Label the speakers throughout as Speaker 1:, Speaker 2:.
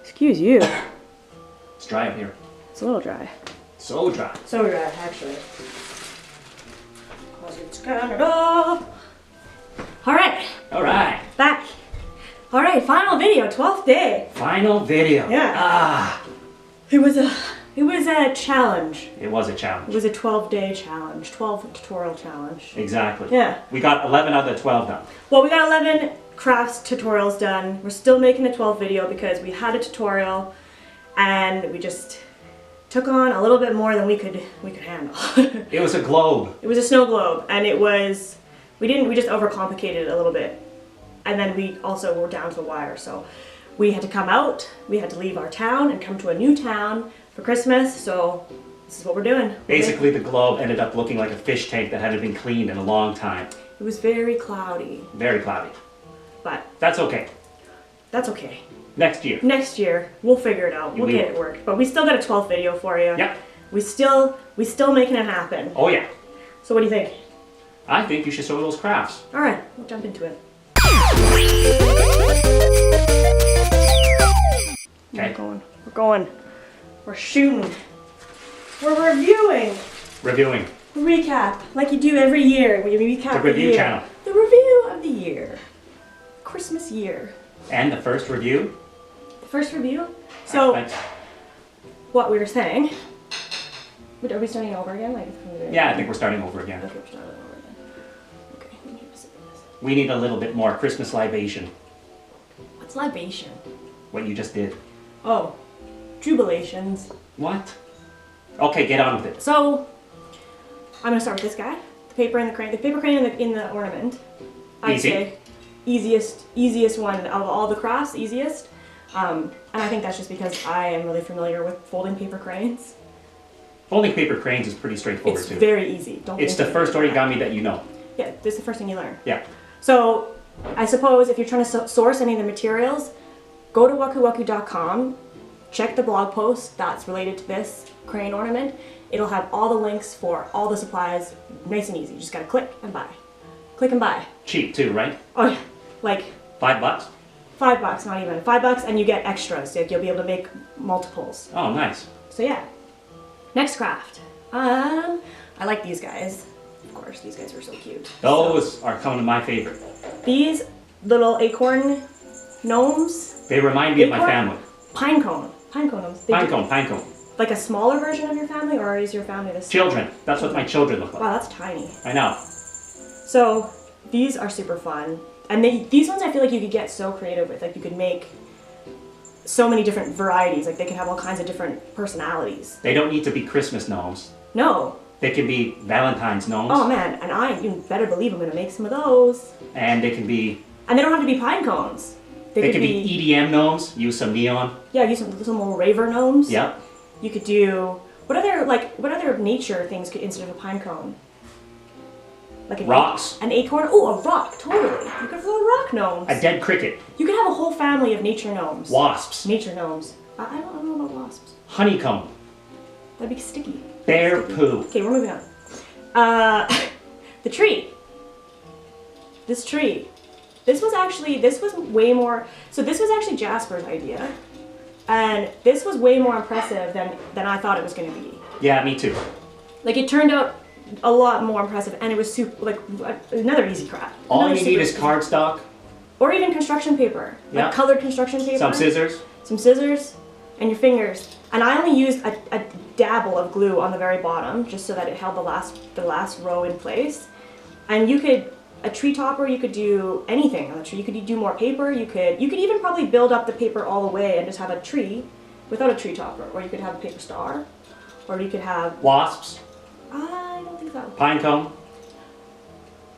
Speaker 1: Excuse you.
Speaker 2: It's dry up here.
Speaker 1: It's a little dry.
Speaker 2: So dry.
Speaker 1: So dry, actually. Cause it's Canada. Alright.
Speaker 2: Alright.
Speaker 1: Back. Alright, final video, 12th day.
Speaker 2: Final video.
Speaker 1: Yeah.
Speaker 2: Ah.
Speaker 1: It was a challenge.
Speaker 2: It was a challenge.
Speaker 1: It was a 12-day challenge, 12 tutorial challenge.
Speaker 2: Exactly.
Speaker 1: Yeah.
Speaker 2: We got 11 out of the 12 done.
Speaker 1: Well, we got 11 crafts tutorials done. We're still making a 12th video because we had a tutorial and we just took on a little bit more than we could handle.
Speaker 2: It was a globe.
Speaker 1: It was a snow globe, and it was, we just overcomplicated it a little bit. And then we also were down to the wire, so we had to come out, we had to leave our town and come to a new town for Christmas, so this is what we're doing.
Speaker 2: Basically, the globe ended up looking like a fish tank that hadn't been cleaned in a long time.
Speaker 1: It was very cloudy.
Speaker 2: Very cloudy.
Speaker 1: But
Speaker 2: that's okay.
Speaker 1: That's okay.
Speaker 2: Next year.
Speaker 1: Next year, we'll figure it out. We'll get it worked. But we still got a 12th video for you.
Speaker 2: Yep.
Speaker 1: We still making it happen.
Speaker 2: Oh yeah.
Speaker 1: So what do you think?
Speaker 2: I think you should show those crafts.
Speaker 1: All right, we'll jump into it.
Speaker 2: Okay.
Speaker 1: We're going. We're shooting. We're reviewing.
Speaker 2: Reviewing.
Speaker 1: Recap, like you do every year when you recap
Speaker 2: the review
Speaker 1: year.
Speaker 2: channel.
Speaker 1: The review of the year. Christmas year.
Speaker 2: And the first review.
Speaker 1: The first review? So, what we were saying. Are we starting over again?
Speaker 2: Yeah, I think we're starting over again.
Speaker 1: Okay, we're starting over again. Okay, let me have a sip of this.
Speaker 2: We need a little bit more Christmas libation.
Speaker 1: What's libation?
Speaker 2: What you just did.
Speaker 1: Oh, jubilations.
Speaker 2: What? Okay, get on with it.
Speaker 1: So, I'm gonna start with this guy. The paper and the crane. The paper crane in the ornament. I'd say easiest one of all the crafts, easiest. And I think that's just because I am really familiar with folding paper cranes.
Speaker 2: Folding paper cranes is pretty straightforward too.
Speaker 1: It's very easy.
Speaker 2: It's the first origami that you know.
Speaker 1: Yeah, this is the first thing you learn.
Speaker 2: Yeah.
Speaker 1: So, I suppose if you're trying to source any of the materials, go to wakku.com, check the blog post that's related to this crane ornament. It'll have all the links for all the supplies, nice and easy. You just gotta click and buy. Click and buy.
Speaker 2: Cheap too, right?
Speaker 1: Oh yeah, like
Speaker 2: $5?
Speaker 1: $5, not even. $5 and you get extras. You'll be able to make multiples.
Speaker 2: Oh, nice.
Speaker 1: So yeah. Next craft. I like these guys. Of course, these guys are so cute.
Speaker 2: Those are some of my favorite.
Speaker 1: These little acorn gnomes.
Speaker 2: They remind me of my family.
Speaker 1: Pine cone gnomes.
Speaker 2: Pine cone.
Speaker 1: Like a smaller version of your family, or is your family this?
Speaker 2: Children. That's what my children look like.
Speaker 1: Wow, that's tiny.
Speaker 2: I know.
Speaker 1: So these are super fun, and these ones I feel like you could get so creative with. Like you could make so many different varieties. Like they could have all kinds of different personalities.
Speaker 2: They don't need to be Christmas gnomes.
Speaker 1: No.
Speaker 2: They can be Valentine's gnomes.
Speaker 1: Oh man, and you better believe I'm gonna make some of those.
Speaker 2: And they can be.
Speaker 1: And they don't have to be pine cones.
Speaker 2: They could be EDM gnomes. Use some neon.
Speaker 1: Yeah, use some little raver gnomes.
Speaker 2: Yep.
Speaker 1: You could do what other nature things could instead of a pine cone? Like
Speaker 2: rocks.
Speaker 1: An acorn. Oh, a rock. Totally. You could throw rock gnomes.
Speaker 2: A dead cricket.
Speaker 1: You could have a whole family of nature gnomes.
Speaker 2: Wasps.
Speaker 1: Nature gnomes. I don't know about wasps.
Speaker 2: Honeycomb.
Speaker 1: That'd be sticky.
Speaker 2: Bear poo.
Speaker 1: Okay, we're moving on. The tree. This tree. This was way more. So this was actually Jasper's idea. And this was way more impressive than I thought it was going to be.
Speaker 2: Yeah, me too.
Speaker 1: Like it turned out a lot more impressive, and it was super, like another easy craft.
Speaker 2: All you need is cardstock.
Speaker 1: Or even construction paper.
Speaker 2: Yeah.
Speaker 1: Like colored construction paper.
Speaker 2: Some scissors.
Speaker 1: Some scissors, and your fingers. And I only used a dabble of glue on the very bottom, just so that it held the last row in place. And you could, a tree topper, you could do anything on the tree. You could do more paper. You could even probably build up the paper all the way and just have a tree without a tree topper. Or you could have a paper star. Or you could have...
Speaker 2: Wasps.
Speaker 1: I don't think so.
Speaker 2: Pine cone.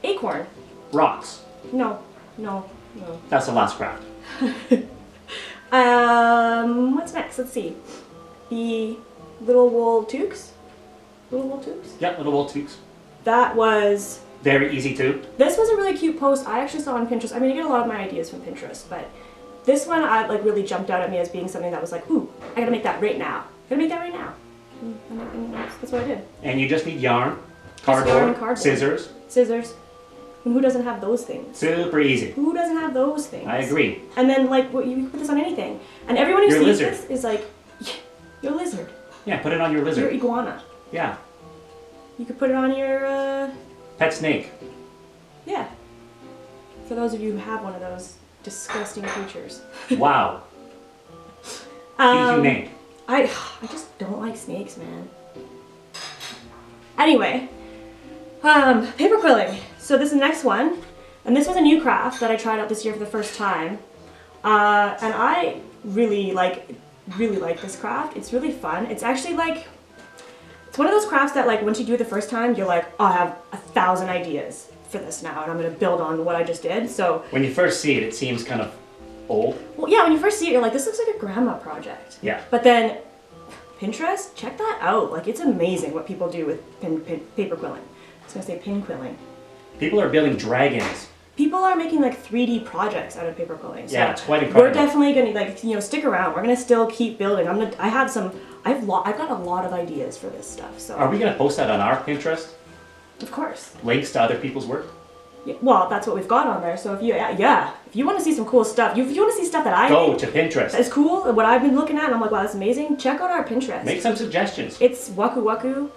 Speaker 1: Acorn.
Speaker 2: Rocks.
Speaker 1: No.
Speaker 2: That's the last craft.
Speaker 1: What's next? Let's see. The little wool toques. Little wool toques?
Speaker 2: Yep, little wool toques.
Speaker 1: That was...
Speaker 2: very easy too.
Speaker 1: This was a really cute post I actually saw on Pinterest. I mean, I get a lot of my ideas from Pinterest, but this one really jumped out at me as being something that was like, ooh, I gotta make that right now. And that's what I did.
Speaker 2: And you just need yarn, cardboard, scissors.
Speaker 1: Scissors. And who doesn't have those things?
Speaker 2: Super easy.
Speaker 1: Who doesn't have those things?
Speaker 2: I agree.
Speaker 1: And then like you can put this on anything. And everyone who
Speaker 2: Your
Speaker 1: sees
Speaker 2: lizard.
Speaker 1: this is like, yeah, your lizard.
Speaker 2: Yeah, put it on your
Speaker 1: Your
Speaker 2: lizard.
Speaker 1: iguana.
Speaker 2: Yeah.
Speaker 1: You could put it on your,
Speaker 2: Pet snake.
Speaker 1: yeah. For those of you who have one of those disgusting creatures.
Speaker 2: Wow. Be humane.
Speaker 1: I just don't like snakes, man. Anyway, paper quilling. So this is the next one, and this was a new craft that I tried out this year for the first time, and I really like this craft. It's really fun. It's actually like, it's one of those crafts that like once you do it the first time, you're like, oh, I have 1,000 ideas for this now, and I'm gonna build on what I just did. So
Speaker 2: when you first see it, it seems kind of old.
Speaker 1: well, yeah, when you first see it, you're like, this looks like a grandma project.
Speaker 2: Yeah.
Speaker 1: But then Pinterest, check that out. Like, it's amazing what people do with paper quilling. I was gonna say pin quilling.
Speaker 2: People are building dragons.
Speaker 1: People are making like 3D projects out of paper quilling. So
Speaker 2: Yeah, it's quite incredible.
Speaker 1: we're definitely gonna like, you know, stick around. We're gonna still keep building. I've got a lot of ideas for this stuff. So
Speaker 2: Are we going to post that on our Pinterest?
Speaker 1: of course.
Speaker 2: Links to other people's work?
Speaker 1: Yeah, well, that's what we've got on there. So if you if you want to see some cool stuff, if you want to see stuff that I
Speaker 2: Go
Speaker 1: think
Speaker 2: to Pinterest.
Speaker 1: is cool, what I've been looking at, and I'm like, wow, that's amazing. Check out our Pinterest.
Speaker 2: Make some suggestions.
Speaker 1: It's Wakku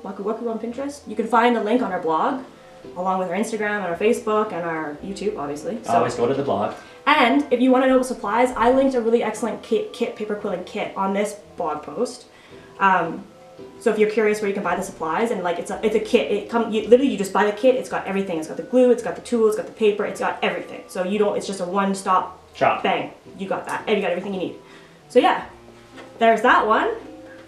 Speaker 1: on Pinterest. You can find the link on our blog, along with our Instagram and our Facebook and our YouTube, obviously. So,
Speaker 2: Always go to the blog.
Speaker 1: and if you want to know supplies, I linked a really excellent paper quilling kit on this blog post. So if you're curious where you can buy the supplies, and like it's a kit. You just buy the kit. It's got everything. It's got the glue. It's got the tools. It's got the paper. It's got everything. So you don't. It's just a one-stop
Speaker 2: Shop.
Speaker 1: bang. You got that, and you got everything you need. So yeah, there's that one,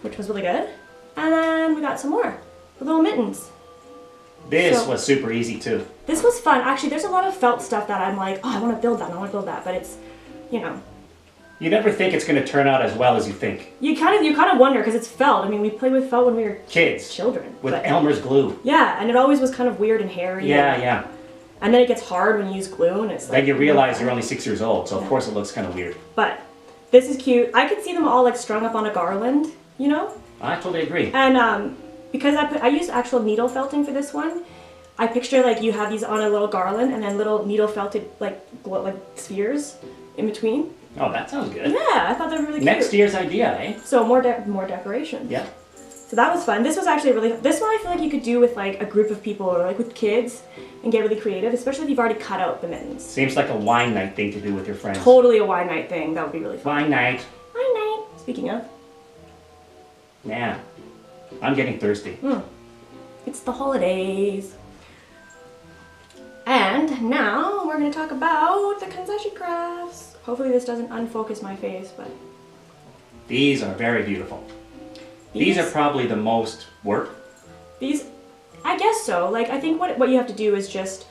Speaker 1: which was really good. And then we got some more. The little mittens.
Speaker 2: This
Speaker 1: So-
Speaker 2: was super easy too.
Speaker 1: This was fun. Actually, there's a lot of felt stuff that I'm like, oh, I want to build that. And I want to build that. But it's, you know,
Speaker 2: You never think it's going to turn out as well as you think.
Speaker 1: you kind of wonder because it's felt. I mean, we played with felt when we were
Speaker 2: Kids.
Speaker 1: children.
Speaker 2: With
Speaker 1: but-
Speaker 2: Elmer's glue.
Speaker 1: Yeah, and it always was kind of weird and hairy.
Speaker 2: Yeah,
Speaker 1: and,
Speaker 2: yeah.
Speaker 1: And then it gets hard when you use glue, and it's like.
Speaker 2: Then you realize you're only 6 years old, so of course it looks kind of weird.
Speaker 1: But this is cute. I could see them all like strung up on a garland, you know.
Speaker 2: I totally agree.
Speaker 1: And because I used actual needle felting for this one, I picture like you have these on a little garland and then little needle felted like spheres in between.
Speaker 2: Oh, that sounds good.
Speaker 1: Yeah, I thought they were really cute.
Speaker 2: Next year's idea, eh?
Speaker 1: So more decoration.
Speaker 2: Yeah.
Speaker 1: So that was fun. This was actually this one I feel like you could do with like a group of people or like with kids and get really creative, especially if you've already cut out the mittens.
Speaker 2: Seems like a wine night thing to do with your friends.
Speaker 1: Totally a wine night thing. That would be really fun.
Speaker 2: Wine night.
Speaker 1: Wine night. Speaking of.
Speaker 2: Yeah. I'm getting thirsty.
Speaker 1: It's the holidays. And now we're going to talk about the Concession Crafts. Hopefully this doesn't unfocus my face, but
Speaker 2: These are very beautiful. These are probably the most work.
Speaker 1: These, I guess so. Like, I think what you have to do is just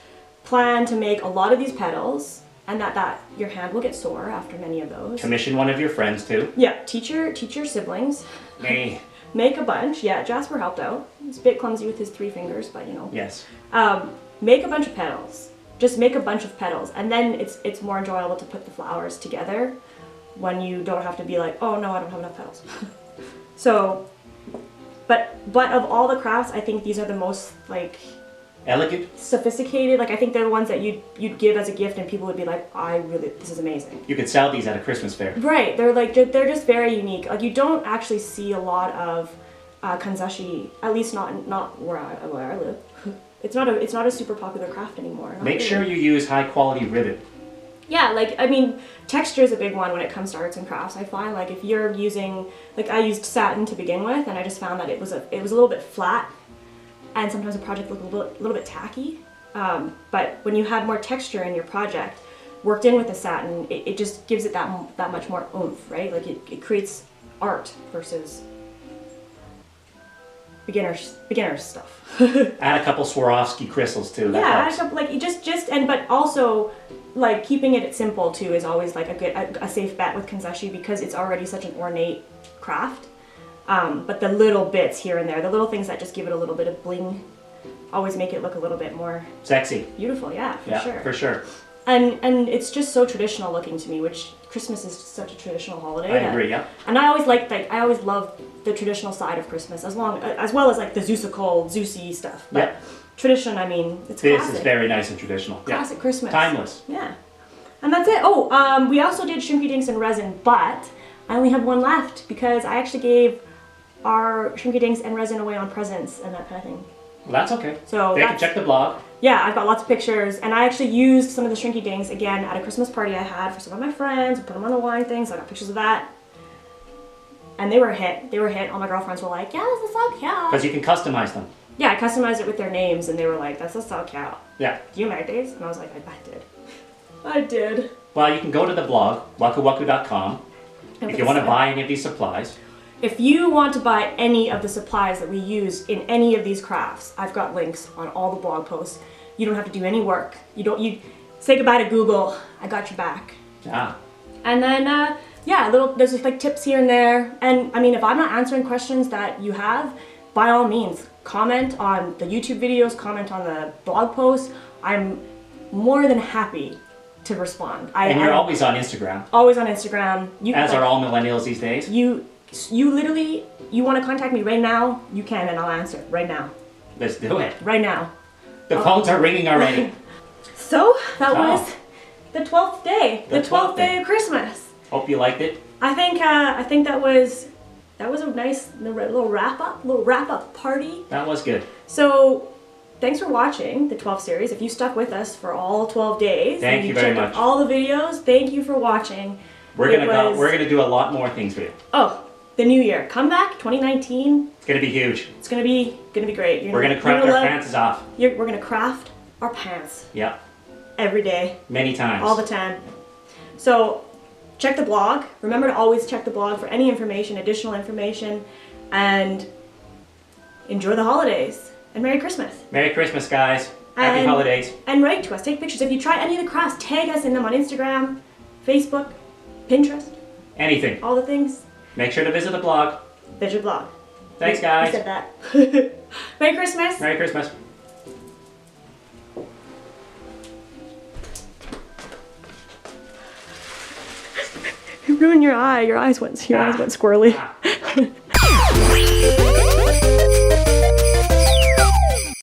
Speaker 1: plan to make a lot of these petals, and that your hand will get sore after many of those.
Speaker 2: Commission one of your friends too.
Speaker 1: Yeah, teach your siblings.
Speaker 2: Nay.
Speaker 1: Make a bunch. Yeah, Jasper helped out. He's a bit clumsy with his 3 fingers, but you know.
Speaker 2: Yes.
Speaker 1: Make a bunch of petals. Just make a bunch of petals, and then it's more enjoyable to put the flowers together when you don't have to be like, oh no, I don't have enough petals. So, but of all the crafts, I think these are the most like
Speaker 2: Elegant.
Speaker 1: sophisticated. Like I think they're the ones that you'd give as a gift, and people would be like, this is amazing.
Speaker 2: You could sell these at a Christmas fair.
Speaker 1: Right? They're just very unique. Like you don't actually see a lot of kanzashi, at least not where I live. It's not a super popular craft anymore. Not
Speaker 2: Make
Speaker 1: really.
Speaker 2: sure you use high quality ribbon.
Speaker 1: Yeah, like, I mean, texture is a big one when it comes to arts and crafts. I find, like, if you're using, like, I used satin to begin with, and I just found that it was a little bit flat, and sometimes a project looked a little bit tacky. But when you have more texture in your project, worked in with the satin, it just gives it that much more oomph, right? Like, it creates art versus beginner stuff.
Speaker 2: Add a couple Swarovski crystals too. That
Speaker 1: Yeah, add a
Speaker 2: helps.
Speaker 1: couple, like but also like keeping it simple too is always like a safe bet with kanzashi because it's already such an ornate craft. But the little bits here and there, the little things that just give it a little bit of bling, always make it look a little bit more
Speaker 2: Sexy.
Speaker 1: beautiful. Yeah, for sure.
Speaker 2: For sure.
Speaker 1: And it's just so traditional looking to me, which Christmas is such a traditional holiday.
Speaker 2: I agree, yeah.
Speaker 1: And I always I always love the traditional side of Christmas, as well as like the Zeusy stuff. But
Speaker 2: Yeah.
Speaker 1: tradition, I mean, it's
Speaker 2: This
Speaker 1: classic.
Speaker 2: is very nice and traditional.
Speaker 1: Classic
Speaker 2: Yeah.
Speaker 1: Christmas.
Speaker 2: Timeless.
Speaker 1: Yeah. And that's it. Oh, we also did Shrinky Dinks and resin, but I only have one left because I actually gave our Shrinky Dinks and resin away on presents and that kind of thing.
Speaker 2: Well, that's okay.
Speaker 1: So
Speaker 2: They can check the blog.
Speaker 1: Yeah, I've got lots of pictures, and I actually used some of the Shrinky Dinks again at a Christmas party I had for some of my friends. I put them on the wine thing, so I got pictures of that. And they were a hit. They were a hit. All my girlfriends were like, yeah, this is so cute.
Speaker 2: Because you can customize them.
Speaker 1: Yeah, I customized it with their names, and they were like, this is so cute.
Speaker 2: Yeah.
Speaker 1: Do you make these? And I was like, I did. I did.
Speaker 2: Well, you can go to the blog, wakkuwakku.com, if you want to buy any of these supplies.
Speaker 1: If you want to buy any of the supplies that we use in any of these crafts, I've got links on all the blog posts. You don't have to do any work. You say goodbye to Google. I got your back.
Speaker 2: Yeah.
Speaker 1: And then, there's just like tips here and there. And I mean, if I'm not answering questions that you have, by all means, comment on the YouTube videos, comment on the blog posts. I'm more than happy to respond.
Speaker 2: And you're always on Instagram.
Speaker 1: Always on Instagram.
Speaker 2: As are all millennials these days.
Speaker 1: You literally, you want to contact me right now, you can, and I'll answer right now.
Speaker 2: Let's do it.
Speaker 1: Right now.
Speaker 2: The phones are ringing already.
Speaker 1: So, that was the 12th day.
Speaker 2: The
Speaker 1: 12th
Speaker 2: 12th
Speaker 1: day of Christmas.
Speaker 2: Hope you liked it.
Speaker 1: I think that was a nice little wrap up party.
Speaker 2: That was good.
Speaker 1: So, thanks for watching the 12 series. If you stuck with us for all 12 days,
Speaker 2: Thank
Speaker 1: and
Speaker 2: you very
Speaker 1: checked out
Speaker 2: much.
Speaker 1: all the videos, thank you for watching.
Speaker 2: We're gonna do a lot more things for you.
Speaker 1: Oh, the new year. Come back 2019.
Speaker 2: It's gonna be huge.
Speaker 1: It's gonna be great.
Speaker 2: We're gonna craft our pants off.
Speaker 1: We're gonna craft our pants.
Speaker 2: Yeah.
Speaker 1: Every day.
Speaker 2: Many times.
Speaker 1: All the time. So check the blog. Remember to always check the blog for any information, additional information, and enjoy the holidays. And Merry Christmas.
Speaker 2: Merry Christmas, guys. Happy holidays.
Speaker 1: And write to us. Take pictures. If you try any of the crafts, tag us in them on Instagram, Facebook, Pinterest.
Speaker 2: Anything.
Speaker 1: All the things.
Speaker 2: Make sure to visit the blog.
Speaker 1: Visit blog.
Speaker 2: Thanks, guys.
Speaker 1: I said that. Merry Christmas.
Speaker 2: Merry Christmas.
Speaker 1: You ruined your eye. Your eyes went squirrely.
Speaker 2: Ah.